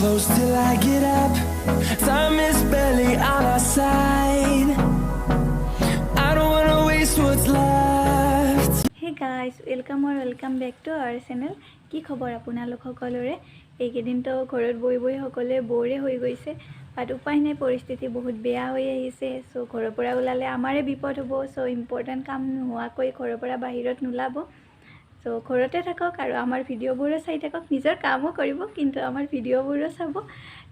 close till I get up. Time is barely on our side. I don't wanna waste what's left. Hey guys, welcome back to our channel. কি খবৰ আপোনালোক সকলোৰে? এইকেদিন তো ঘৰত বহি সকলোৱে বৰে হৈ গৈছে, বাট উপায় নাই, পৰিস্থিতি বহুত বেয়া হৈ আহিছে। সো ঘৰৰ পৰা ওলালে আমাৰে বিপদ হ'ব। সো ইম্পৰ্টেন্ট কাম নোহোৱাকৈ ঘৰৰ পৰা বাহিৰত নোলাব। সো ঘৰতে থাকক আৰু আমাৰ ভিডিঅ'বোৰো চাই থাকক। নিজৰ কামো কৰিব, কিন্তু আমাৰ ভিডিঅ'বোৰো চাব।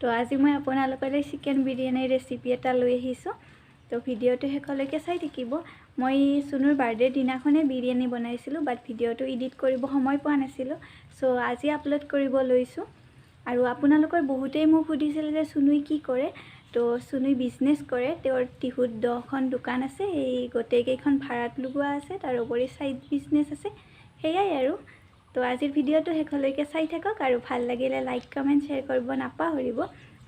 তো আজি মই আপোনালোকলৈ চিকেন বিৰিয়ানীৰ ৰেচিপি এটা লৈ আহিছোঁ। তো ভিডিঅ'টো শেষলৈকে চাই থাকিব। মই সুনুৰ বাৰ্থডে দিনাখনে বিৰিয়ানী বনাইছিলোঁ, বাট ভিডিঅ'টো এডিট কৰিব সময় পোৱা নাছিলোঁ। সো আজি আপলোড কৰিব লৈছোঁ। আৰু আপোনালোকৰ বহুতেই মোক সুধিছিল যে সুনুই কি কৰে। তো সুনুই বিজনেছ কৰে। তেওঁৰ টিহুত 10খন দোকান আছে, এই গোটেইকেইখন ভাড়াত লগোৱা আছে, তাৰোপৰি ছাইড বিজনেছ আছে। সেয়াই আৰু। তো আজিৰ ভিডিঅ'টো শেষলৈকে চাই থাকক আৰু ভাল লাগিলে লাইক কমেণ্ট শ্বেয়াৰ কৰিব নাপাহৰিব।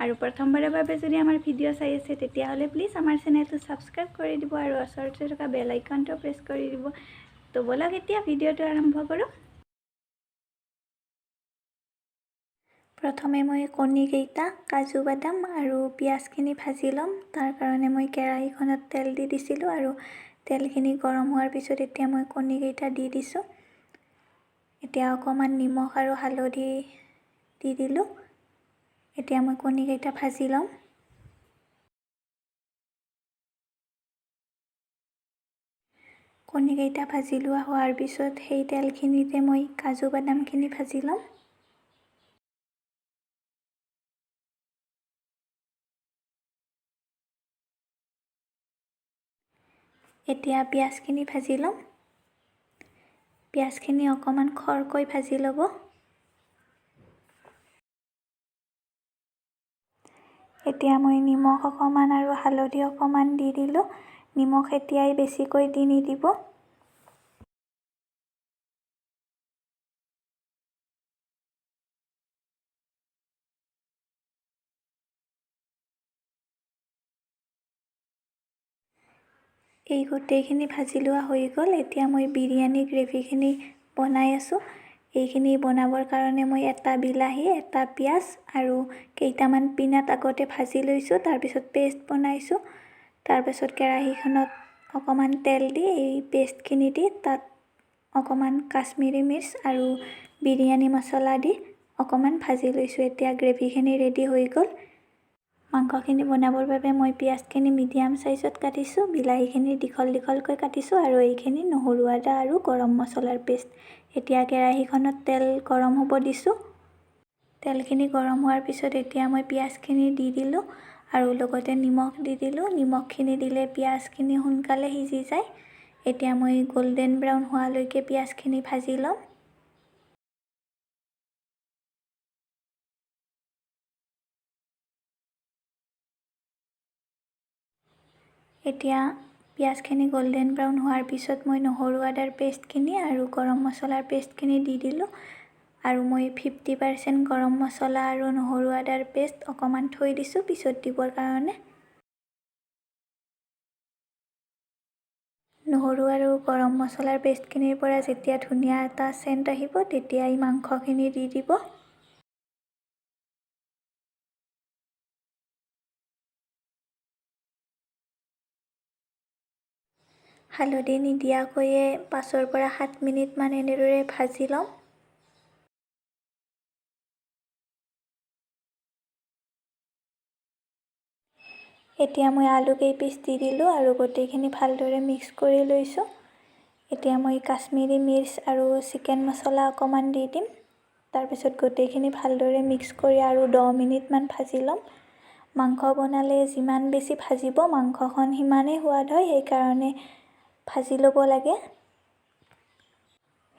আৰু প্ৰথমবাৰৰ বাবে যদি আমাৰ ভিডিঅ' চাই আছে তেতিয়াহ'লে প্লিজ আমাৰ চেনেলটো ছাবস্ক্ৰাইব কৰি দিব আৰু ওচৰতে থকা বেল আইকনটো প্ৰেছ কৰি দিব। তো বলক এতিয়া ভিডিঅ'টো আৰম্ভ কৰোঁ। প্ৰথমে মই কণীকেইটা, কাজু বাদাম আৰু পিঁয়াজখিনি ভাজি ল'ম। তাৰ কাৰণে মই কেৰাহীখনত তেল দি দিছিলোঁ আৰু তেলখিনি গৰম হোৱাৰ পিছত এতিয়া মই কণীকেইটা দি দিছোঁ। এতিয়া অকণমান নিমখ আৰু হালধি দি দিলোঁ। এতিয়া মই কণীকেইটা ভাজি ল'ম। কণীকেইটা ভাজি লোৱা হোৱাৰ পিছত সেই তেলখিনিতে মই কাজু বাদামখিনি ভাজি ল'ম। এতিয়া পিঁয়াজখিনি ভাজি ল'ম। পিঁয়াজখিনি অকণমান খৰকৈ ভাজি ল'ব। এতিয়া মই নিমখ অকণমান আৰু হালধি অকণমান দি দিলোঁ। নিমখ এতিয়াই বেছিকৈ দি নিদিব। এই গোটেইখিনি ভাজি লোৱা হৈ গ'ল। এতিয়া মই বিৰিয়ানী গ্ৰেভিখিনি বনাই আছোঁ। এইখিনি বনাবৰ কাৰণে মই এটা বিলাহী, এটা পিঁয়াজ আৰু কেইটামান পিনাট আগতে ভাজি লৈছোঁ। তাৰপিছত পেষ্ট বনাইছোঁ। তাৰপিছত কেৰাহীখনত অকণমান তেল দি এই পেষ্টখিনি দি তাত অকণমান কাশ্মীৰী মিৰ্চ আৰু বিৰিয়ানী মছলা দি অকণমান ভাজি লৈছোঁ। এতিয়া গ্ৰেভিখিনি ৰেডি হৈ গ'ল। মাংসখিনি বনাবৰ বাবে মই পিঁয়াজখিনি মিডিয়াম চাইজত কাটিছোঁ, বিলাহীখিনি দীঘলকৈ কাটিছোঁ আৰু এইখিনি নহৰু, আদা আৰু গৰম মছলাৰ পেষ্ট। এতিয়া কেৰাহীখনত তেল গৰম হ'ব দিছোঁ। তেলখিনি গৰম হোৱাৰ পিছত এতিয়া মই পিঁয়াজখিনি দি দিলোঁ আৰু লগতে নিমখ দি দিলোঁ। নিমখখিনি দিলে পিঁয়াজখিনি সোনকালে সিজি যায়। এতিয়া মই গল্ডেন ব্ৰাউন হোৱালৈকে পিঁয়াজখিনি ভাজি ল'ম। এতিয়া পিঁয়াজখিনি গল্ডেন ব্ৰাউন হোৱাৰ পিছত মই নহৰু, আদাৰ পেষ্টখিনি আৰু গৰম মছলাৰ পেষ্টখিনি দি দিলোঁ। আৰু মই 50% গৰম মছলা আৰু নহৰু, আদাৰ পেষ্ট অকণমান থৈ দিছোঁ পিছত দিবৰ কাৰণে। নহৰু আৰু গৰম মছলাৰ পেষ্টখিনিৰ পৰা যেতিয়া ধুনীয়া এটা চেণ্ট আহিব তেতিয়া এই মাংসখিনি দি দিব। হালধি নিদিয়াকৈয়ে 5ৰ পৰা 7 মিনিটমান এনেদৰে ভাজি ল'ম। এতিয়া মই আলু কেইপিচ দি দিলোঁ আৰু গোটেইখিনি ভালদৰে মিক্স কৰি লৈছোঁ। এতিয়া মই কাশ্মীৰী মিৰ্চ আৰু চিকেন মছলা অকণমান দি দিম। তাৰপিছত গোটেইখিনি ভালদৰে মিক্স কৰি আৰু 10 মিনিটমান ভাজি ল'ম। মাংস বনালে যিমান বেছি ভাজিব মাংসখন সিমানেই সোৱাদ হয়, সেইকাৰণে ভাজি ল'ব লাগে।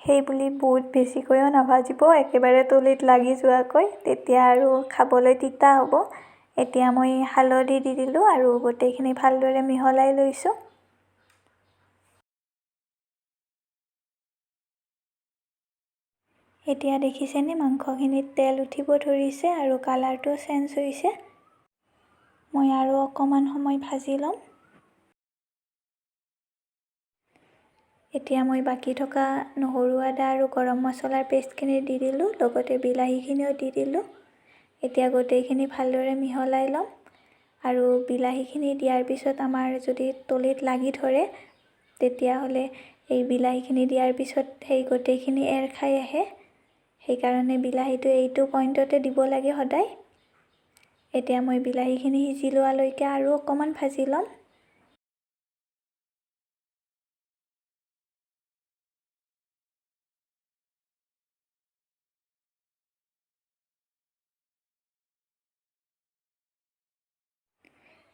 সেইবুলি বহুত বেছিকৈও নাভাজিব, একেবাৰে তলিত লাগি যোৱাকৈ, তেতিয়া আৰু খাবলৈ তিতা হ'ব। এতিয়া মই হালধি দি দিলোঁ আৰু গোটেইখিনি ভালদৰে মিহলাই লৈছোঁ। এতিয়া দেখিছেনে মাংসখিনিত তেল উঠিব ধৰিছে আৰু কালাৰটো চেঞ্জ হৈছে। মই আৰু অকণমান সময় ভাজি ল'ম। এতিয়া মই বাকী থকা নহৰু, আদা আৰু গৰম মছলাৰ পেষ্টখিনি দি দিলোঁ, লগতে বিলাহীখিনিও দি দিলোঁ। এতিয়া গোটেইখিনি ভালদৰে মিহলাই ল'ম আৰু বিলাহীখিনি দিয়াৰ পিছত আমাৰ যদি তলিত লাগি ধৰে তেতিয়াহ'লে এই বিলাহীখিনি দিয়াৰ পিছত সেই গোটেইখিনি এৰ খাই আহে। সেইকাৰণে বিলাহীটো এইটো পইণ্টতে দিব লাগে সদায়। এতিয়া মই বিলাহীখিনি সিজি লোৱালৈকে আৰু অকণমান ভাজি ল'ম।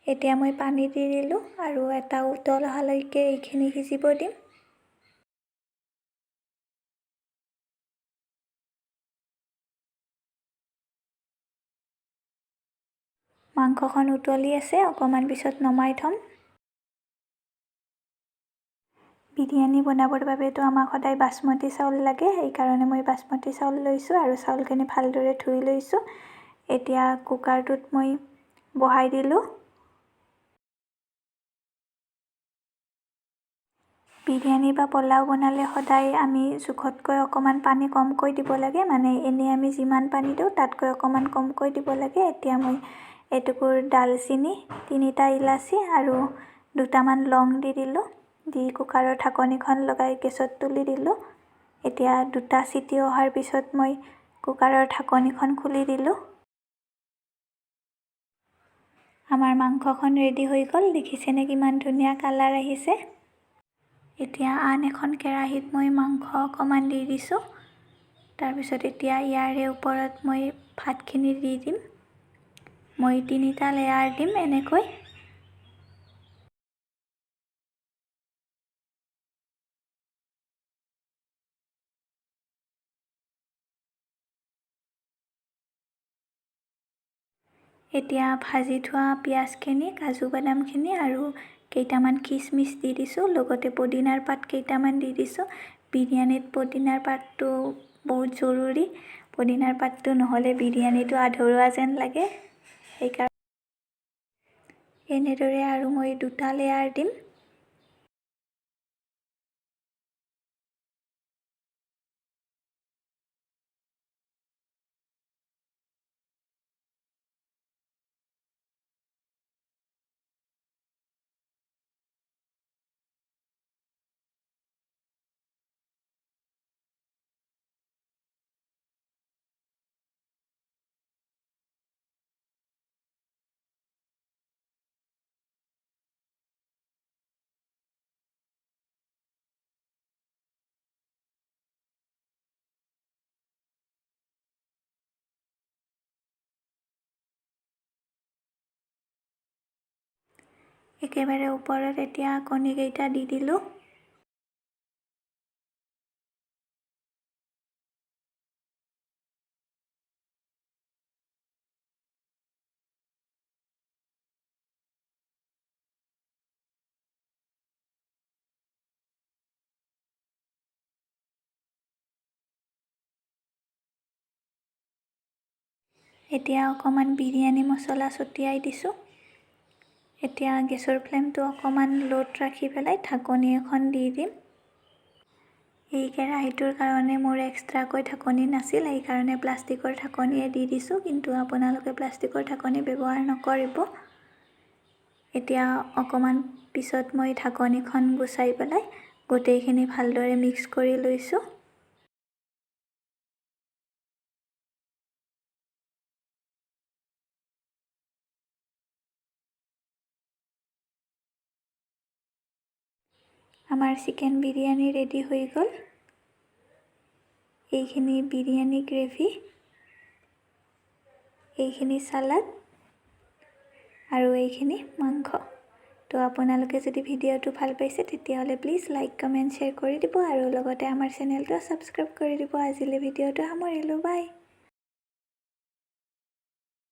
এতিয়া মই পানী দি দিলোঁ আৰু এটা উতল অহালৈকে এইখিনি সিজিব দিম। মাংসখন উতলি আছে, অকণমান পিছত নমাই থ'ম। বিৰিয়ানী বনাবৰ বাবেতো আমাক সদায় বাসমতী চাউল লাগে, সেইকাৰণে মই বাসমতী চাউল লৈছোঁ আৰু চাউলখিনি ভালদৰে ধুই লৈছোঁ। এতিয়া কুকাৰটোত মই বহাই দিলোঁ। বিৰিয়ানী বা পোলাও বনালে সদায় আমি জোখতকৈ অকণমান পানী কমকৈ দিব লাগে, মানে এনেই আমি যিমান পানী দিওঁ তাতকৈ অকণমান কমকৈ দিব লাগে। এতিয়া মই এটুকুৰ ডালচেনি, 3টা ইলাচি আৰু 2টামান লং দি দিলোঁ। দি কুকাৰৰ ঢাকনিখন লগাই গেছত তুলি দিলোঁ। এতিয়া 2টা চিটি অহাৰ পিছত মই কুকাৰৰ ঢাকনিখন খুলি দিলোঁ। আমাৰ মাংসখন ৰেডি হৈ গ'ল। দেখিছেনে কিমান ধুনীয়া কালাৰ আহিছে। এতিয়া আন এখন কেৰাহীত মই মাংস অকণমান দি দিছোঁ। তাৰপিছত এতিয়া ইয়াৰে ওপৰত মই ভাতখিনি দি দিম। মই 3টা লেয়াৰ দিম এনেকৈ। এতিয়া ভাজি থোৱা পিঁয়াজখিনি, কাজু বাদামখিনি আৰু কেইটামান খিচমিচ দি দিছোঁ। লগতে পদিনাৰ পাত কেইটামান দি দিছোঁ। বিৰিয়ানীত পদিনাৰ পাতটো বহুত জৰুৰী। পদিনাৰ পাতটো নহ'লে বিৰিয়ানীটো আধৰুৱা যেন লাগে। সেইকাৰণে এনেদৰে আৰু মই 2টা লেয়াৰ দিম। একেবাৰে ওপৰত এতিয়া কণীকেইটা দি দিলোঁ। এতিয়া অকণমান বিৰিয়ানী মছলা ছটিয়াই দিছোঁ। এতিয়া গেছৰ ফ্লেমটো অকণমান ল'ত ৰাখি পেলাই ঢাকনি এখন দি দিম। এই কেৰাহীটোৰ কাৰণে মোৰ এক্সট্ৰাকৈ ঢাকনি নাছিল, সেইকাৰণে প্লাষ্টিকৰ ঢাকনিয়ে দি দিছোঁ, কিন্তু আপোনালোকে প্লাষ্টিকৰ ঢাকনি ব্যৱহাৰ নকৰিব। এতিয়া অকণমান পিছত মই ঢাকনিখন গুচাই পেলাই গোটেইখিনি ভালদৰে মিক্স কৰি লৈছোঁ। আমাৰ চিকেন বিৰিয়ানী ৰেডি হৈ গ'ল। এইখিনি বিৰিয়ানী গ্ৰেভি, এইখিনি চালাড আৰু এইখিনি মাংস। তো আপোনালোকে যদি ভিডিঅ'টো ভাল পাইছে তেতিয়াহ'লে প্লিজ লাইক, কমেণ্ট, শ্বেয়াৰ কৰি দিব আৰু লগতে আমাৰ চেনেলটো ছাবস্ক্ৰাইব কৰি দিব। আজিলৈ ভিডিঅ'টো সামৰিলোঁ। বাই।